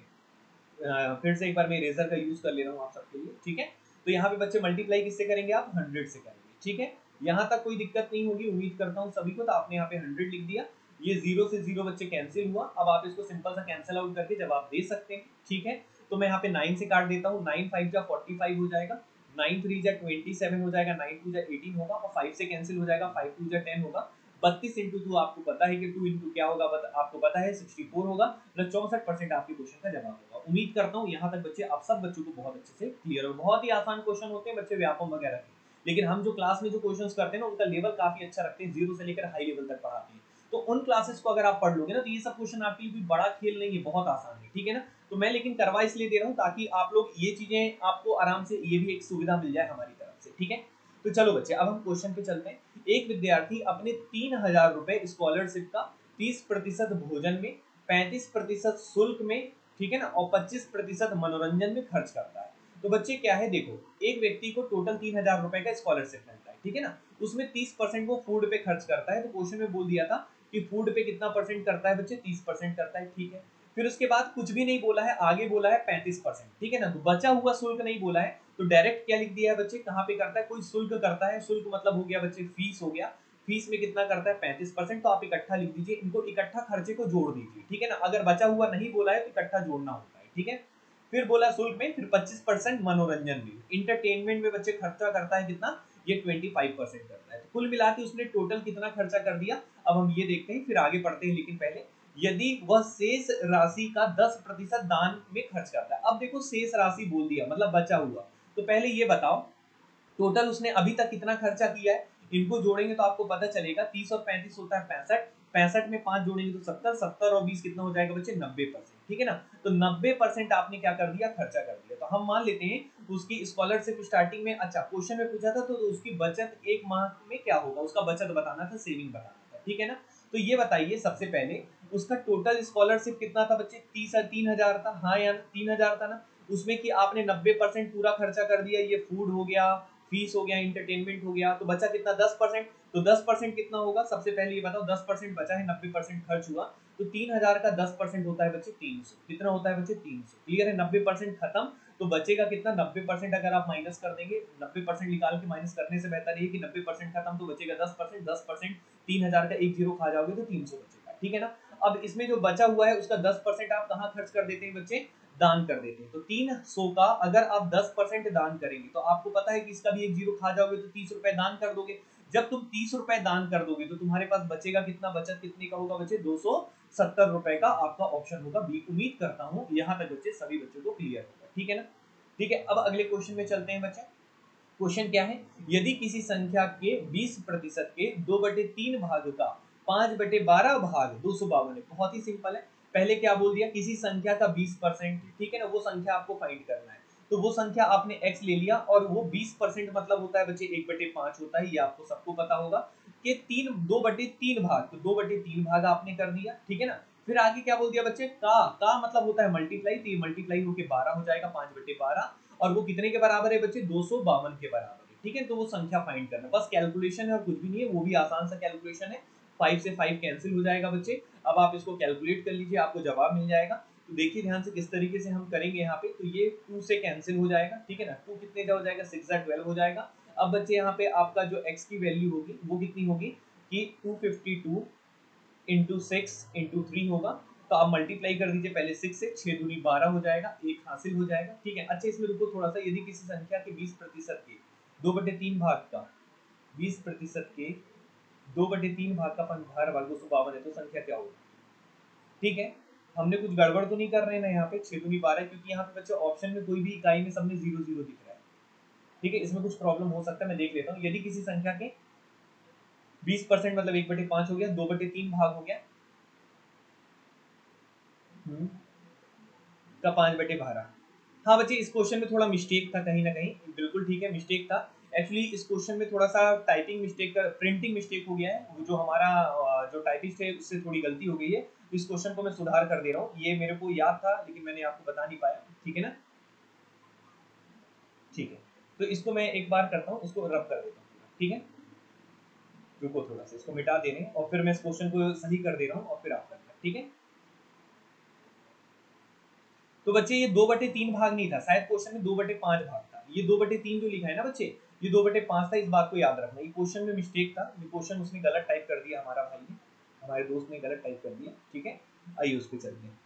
फिर से एक बार मैं इरेजर का यूज कर ले रहा हूँ आप सबके लिए, ठीक है। तो यहाँ पे बच्चे मल्टीप्लाई किससे करेंगे, आप 100 से करेंगे, ठीक है। यहाँ तक कोई दिक्कत नहीं होगी, उम्मीद करता हूँ सभी को। तो आपने यहाँ पे 100 लिख दिया, ये जीरो से जीरो बच्चे कैंसिल हुआ। अब आप इसको सिंपल सा कैंसिल आउट करके जवाब दे सकते हैं, ठीक है। तो मैं यहाँ पे 9 से काट देता हूँ, 9 5 जा 45 हो जाएगा, 9 3 जा 27 हो जाएगा, 9 2 जा 18 होगा, और 5 से कैंसिल हो जाएगा, 5 2 जा 10 होगा। 32 इंटू 2 आपको पता है कि 2 इंटू क्या होगा, आपको पता है 64 होगा, मतलब 64% आपके क्वेश्चन का जवाब होगा। उम्मीद करता हूँ यहाँ तक बच्चे, आप सब बच्चों को बहुत अच्छे से क्लियर हो। बहुत ही आसान क्वेश्चन होते हैं बच्चे व्यापम वगैरह के, लेकिन हम जो क्लास में जो क्वेश्चंस करते हैं ना उनका लेवल काफी अच्छा रखते हैं, जीरो से लेकर हाई लेवल तक पढ़ाते हैं। तो उन क्लासेस को अगर आप पढ़ लोगे ना तो ये सब क्वेश्चन आपके लिए कोई बड़ा खेल नहीं है, बहुत आसान है, ठीक है ना। तो मैं लेकिन करवा इसलिए दे रहा हूँ ताकि आप लोग ये चीजें आपको आराम से, ये भी एक सुविधा मिल जाए हमारी तरफ से, ठीक है। तो चलो बच्चे अब हम क्वेश्चन पे चलते हैं। एक विद्यार्थी अपने 3000 रुपए स्कॉलरशिप का 30% भोजन में, 35% शुल्क में, ठीक है ना, और 25% मनोरंजन में खर्च करता है। तो बच्चे क्या है, देखो एक व्यक्ति को टोटल 3000 रुपए का स्कॉलरशिप मिलता है, ठीक है ना, उसमें 30% वो फूड पे खर्च करता है। तो क्वेश्चन में बोल दिया था कि फूड पे कितना परसेंट करता है बच्चे, 30% करता है, ठीक है। फिर उसके बाद कुछ भी नहीं बोला है, आगे बोला है 35%, ठीक है ना। तो बचा हुआ शुल्क नहीं बोला है, तो डायरेक्ट क्या लिख दिया है बच्चे, कहाँ पे करता है, कोई शुल्क करता है, शुल्क मतलब हो गया बच्चे फीस हो गया, फीस में कितना करता है 35%। तो आप इकट्ठा लिख दीजिए, इनको इकट्ठा खर्चे को जोड़ दीजिए, ठीक है ना। अगर बचा हुआ नहीं बोला है तो इकट्ठा जोड़ना होता है, ठीक है। फिर बोला शुल्क में, फिर 25% मनोरंजन में, इंटरटेनमेंट में बच्चे खर्चा करता है कितना, ये 25% करता है। तो कुल मिला के उसने टोटल कितना खर्चा कर दिया, अब हम ये देखते हैं, फिर आगे बढ़ते हैं। लेकिन पहले यदि वह शेष राशि का 10% दान में खर्च करता है। अब देखो शेष राशि बोल दिया मतलब बचा हुआ, तो पहले ये बताओ टोटल उसने अभी तक कितना खर्चा किया है। इनको जोड़ेंगे तो आपको पता चलेगा 30 और 35 होता है 65, 65 में 5 जोड़ेंगे तो 70, 70 और 20 कितना हो जाएगा बच्चे 90%। ठीक है ना, तो 90% आपने क्या कर दिया, खर्चा कर दिया। तो हम मान लेते हैं उसकी स्कॉलरशिप स्टार्टिंग में, अच्छा क्वेश्चन में पूछा था तो उसकी बचत एक माह में क्या होगा, उसका बचत बताना था, सेविंग बताना था। ठीक है ना, तो ये बताइए सबसे पहले उसका टोटल स्कॉलरशिप कितना था बच्चे, 3,000 था, हाँ या 3,000 था ना, उसमें कि आपने 90% पूरा खर्चा कर दिया, ये फूड हो गया, फीस हो गया, इंटरटेनमेंट हो गया, तो बचा कितना 10%। तो 10% कितना होगा, सबसे पहले ये बताओ 10% बचा है, 90% खर्च हुआ, तो 3,000 का 10% होता है बच्चे 300, कितना होता है बच्चे 300। क्लियर है, 90% खत्म, तो बचेगा कितना 90%, अगर आप माइनस कर देंगे 90% निकाल के माइनस करने से बेहतर है कि 90% खत्म, तो बचेगा 10%, 10% 3,000 का एक जीरो खा जाओगे तो 300 बचेगा। ठीक है ना, अब इसमें जो बचा हुआ है उसका 10% आप कहाँ खर्च कर देते हैं बच्चे, दान कर देते हैं। तो 300 का अगर आप 10% दान करेंगे तो आपको पता है कि इसका भी एक जीरो खा जाओगे तो 30 रुपए दान कर दोगे। जब तुम 30 रुपए दान कर दोगे तो तुम्हारे पास बचेगा कितना, बचत कितने का होगा बच्चे 270 रुपए का आपका ऑप्शन होगा बी। उम्मीद करता हूँ यहाँ तक बच्चे सभी बच्चों को क्लियर होगा। ठीक है ना, ठीक है, अब अगले क्वेश्चन में चलते हैं बच्चे। क्वेश्चन क्या है, यदि किसी संख्या के 20% के 2/3 भाग का 5/12 भाग 252 है। बहुत ही सिंपल है, पहले क्या बोल दिया, किसी संख्या का 20%, ठीक है ना, वो संख्या आपको फाइंड करना है। तो वो संख्या आपने x ले लिया और वो 20% मतलब होता है बच्चे 1/5 होता है, ये आपको सबको पता होगा कि 2/3 भाग, तो 2/3 भाग आपने कर दिया। ठीक है ना, फिर आगे क्या बोल दिया बच्चे, का मतलब होता है मल्टीप्लाई, तो ये मल्टीप्लाई होके 12 हो जाएगा, 5/12, और वो कितने के बराबर है बच्चे 252 के बराबर है। ठीक है, तो वो संख्या फाइंड करना, बस कैलकुलेशन है और कुछ भी नहीं है, वो भी आसान सा कैलकुलेशन है। 5 से 5 कैंसिल हो जाएगा बच्चे। अब आप इसको कैलकुलेट कर लीजिए, आपको जवाब मिल जाएगा। तो देखिए ध्यान से किस तरीके से हम करेंगे यहाँ पे, तो ये 2 से कैंसिल हो जाएगा। ठीक है ना, 2 कितने का हो जाएगा, 6 12 हो जाएगा। अब बच्चे यहाँ पे आपका जो x की वैल्यू होगी वो कितनी होगी कि 252 इंटू 6 इंटू 3 होगा। तो आप मल्टीप्लाई कर दीजिए पहले 6 से, 6 दूनी 12 हो जाएगा, एक हासिल हो जाएगा। ठीक है, अच्छा इसमें रुको थोड़ा सा, यदि किसी संख्या के 20% के 2/3 भाग का 20% के 2/3 भाग का 5/12 252 है, तो संख्या क्या होगी। ठीक है, हमने कुछ गड़बड़ तो नहीं कर रहे हैं ना यहाँ पे, 6 दूनी 12, क्योंकि यहाँ पे बच्चे ऑप्शन में कोई भी इकाई में सबने 0 0 दिख रहा है। ठीक है, इसमें कुछ प्रॉब्लम हो सकता है, मैं देख लेता हूँ। यदि किसी संख्या के 20% मतलब 1/5 हो गया, 2/3 भाग हो गया का 5/12। हाँ बच्चे, इस क्वेश्चन में थोड़ा मिस्टेक था कहीं ना कहीं, बिल्कुल ठीक है मिस्टेक था। एक्चुअली इस क्वेश्चन में थोड़ा सा टाइपिंग मिस्टेक का, प्रिंटिंग मिस्टेक हो गया है, वो जो हमारा जो टाइपिस्ट है उससे थोड़ी गलती हो गई है। तो इस क्वेश्चन को मैं सुधार कर दे रहा हूँ, ये मेरे को याद था लेकिन मैंने आपको बता नहीं पाया। ठीक है ना, ठीक है, तो इसको मैं एक बार करता हूँ, इसको रब कर देता हूँ। ठीक है, रुको थोड़ा सा इसको मिटा देने, और फिर मैं इस क्वेश्चन को सही कर दे रहा हूँ और फिर आप करना। ठीक है, तो बच्चे ये 2/3 भाग नहीं था, शायद क्वेश्चन में 2/5 भाग था। ये 2/3 जो लिखा है ना बच्चे, ये 2/5 था, इस बात को याद रखना। ये क्वेश्चन में मिस्टेक था, ये क्वेश्चन उसने गलत टाइप कर दिया, हमारा भाई ने, हमारे दोस्त ने गलत टाइप कर दिया। ठीक है, आइए उस पर चलते हैं।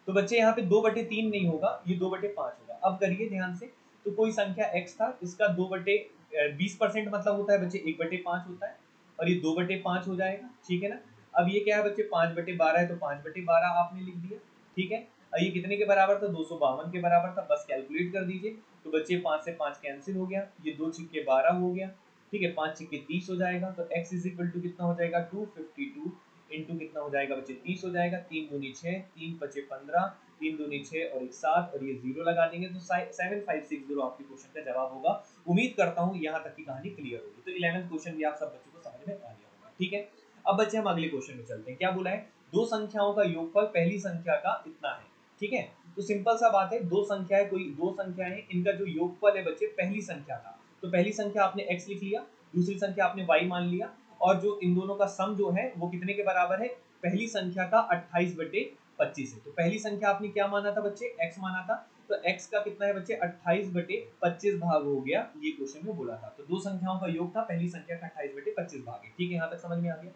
तो बच्चे यहाँ पे 2/3 नहीं होगा, ये 2/5 होगा। अब करिए ध्यान से, तो कोई संख्या x था, इसका 20% मतलब होता है बच्चे 1/5 होता है, और ये 2/5 हो जाएगा। ठीक है ना, अब ये क्या है बच्चे 5/12 है, तो 5/12 आपने लिख दिया। ठीक है, और ये कितने के बराबर था, 252 के बराबर था, बस कैलकुलेट कर दीजिए। तो बच्चे 5 से 5 कैंसिल हो गया, ये 2 छिक्के 12 हो गया। ठीक है, 5 छिक्के 30 हो जाएगा, तो x इज इक्वल टू कितना हो जाएगा 252 इंटू कितना हो जाएगा बच्चे 30 हो जाएगा, 3 दूनी 6, 3 पचे 15, 3 दूनी 6 और 1 7, और ये जीरो लगा देंगे तो 7560 आपके क्वेश्चन का जवाब होगा। उम्मीद करता हूँ यहाँ तक की कहानी क्लियर होगी। तो 11th क्वेश्चन भी आप सब बच्चों को समझ में आ गया होगा। ठीक है, अब बच्चे हम अगले क्वेश्चन में चलते हैं। क्या बोला है, दो संख्याओं का योगफल पहली संख्या का इतना है। ठीक है, तो सिंपल सा बात है, दो संख्याएं, कोई दो संख्याएं हैं, इनका जो योगफल है बच्चे पहली संख्या का, तो पहली संख्या आपने x लिख लिया, दूसरी संख्या आपने y मान लिया, और जो इन दोनों का सम जो है वो कितने के बराबर है, पहली संख्या का 28/25 है। तो पहली संख्या आपने क्या माना था बच्चे, x माना था, तो x का कितना है बच्चे 28/25 भाग हो गया, ये क्वेश्चन में बोला था। तो दो संख्याओं का योग था, पहली संख्या का 28/25 भाग है। ठीक है, यहाँ तक समझ में आ गया।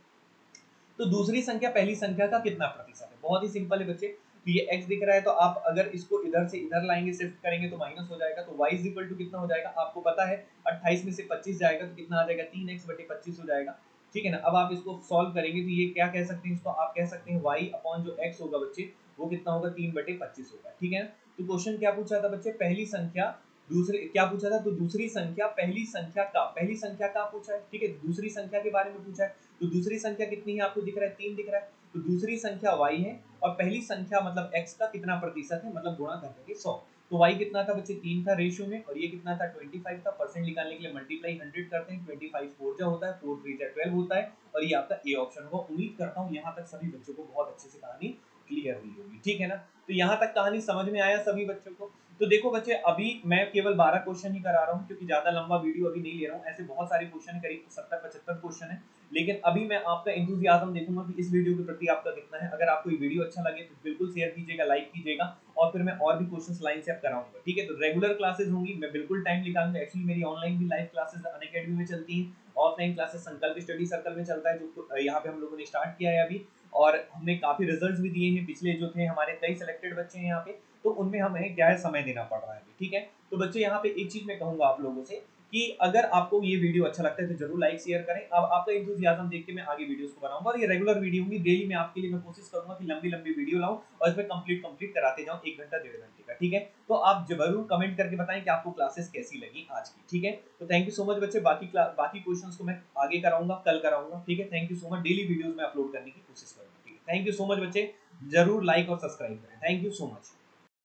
तो दूसरी संख्या पहली संख्या का कितना प्रतिशत है, बहुत ही सिंपल है बच्चे। तो ये x दिख रहा है, तो आप अगर इसको इधर से इधर लाएंगे, शिफ्ट करेंगे तो माइनस हो जाएगा, तो y इज इक्वल टू कितना हो जाएगा आपको पता है, 28 में से 25 जाएगा तो कितना आ जाएगा, 3x बटे 25 हो जाएगा। ठीक है ना। अब आप इसको सॉल्व करेंगे तो ये क्या कह सकते हैं, इसको आप कह सकते हैं y अपॉन जो x होगा बच्चे वो कितना होगा, 3/25 होगा। ठीक है ना। तो क्वेश्चन क्या पूछा था बच्चे, पहली संख्या दूसरे क्या पूछा था, तो दूसरी संख्या पहली संख्या का पूछा है। ठीक है, दूसरी संख्या के बारे में पूछा है। तो दूसरी संख्या कितनी है आपको दिख रहा है, 3 दिख रहा है। तो दूसरी संख्या y है और पहली संख्या मतलब x का कितना प्रतिशत है, मतलब गुणा कर देंगे 100। तो y कितना था बच्चे, 3 था रेशियो में, और ये कितना था 25 था। परसेंट निकालने के लिए मल्टीप्लाई 100 करते हैं, 25 4 जा होता है, 4 3 जा 12 होता है, और ये आपका ए ऑप्शन होगा। उम्मीद करता हूँ यहाँ तक सभी बच्चों को बहुत अच्छे से कहानी क्लियर हुई होगी। ठीक है ना। तो यहाँ तक कहानी समझ में आया सभी बच्चों को। तो देखो बच्चे, अभी मैं केवल 12 क्वेश्चन ही करा रहा हूँ क्योंकि ज्यादा लंबा वीडियो अभी नहीं ले रहा हूँ। ऐसे बहुत सारे क्वेश्चन, करीब 70-75 क्वेश्चन है, लेकिन अभी मैं आपका इंथुसियाज्म देखूंगा कि इस वीडियो के प्रति आपका कितना है। अगर आपको ये वीडियो अच्छा लगे तो बिल्कुल शेयर कीजिएगा, लाइक कीजिएगा, और फिर मैं और भी क्वेश्चन लाइन से अब कराऊंगा। ठीक है, तो रेगुलर क्लासेस होंगी, मैं बिल्कुल टाइम निकालूंगा। एक्चुअली मेरी ऑनलाइन भी लाइव क्लासेस अनअकैडमी में चलती हैं, ऑफलाइन क्लासेस संकल्प स्टडी सर्कल में चलता है, जो यहाँ पे हम लोगों ने स्टार्ट किया है अभी, और हमने काफी रिजल्ट्स भी दिए हैं। पिछले जो थे हमारे कई सिलेक्टेड बच्चे हैं यहाँ पे, तो उनमें हमें क्या है, समय देना पड़ रहा है। ठीक है, तो बच्चे यहाँ पे एक चीज मैं कहूंगा आप लोगों से कि अगर आपको ये वीडियो अच्छा लगता है तो जरूर लाइक शेयर करें। अब आपका इंथुसियाज्म देख के मैं आगे वीडियोस को बनाऊंगा, और ये रेगुलर वीडियो होंगी डेली। मैं आपके लिए मैं कोशिश करूंगा कि लंबी लंबी वीडियो लाऊं और इसमें कंप्लीट कराते जाऊं, 1 घंटा 1.5 घंटे का। ठीक है, तो आप जरूर कमेंट करके बताएं कि आपको क्लासेस कैसी लगी आज की। ठीक है, तो थैंक यू सो मच बच्चे। बाकी क्वेश्चंस को मैं आगे कराऊंगा, कल कराऊंगा। ठीक है, thank you so much. Daily videos में अपलोड करने की कोशिश करूंगा। ठीक है, थैंक यू सो मच बच्चे। जरूर लाइक और सब्सक्राइब करें। Thank you so much.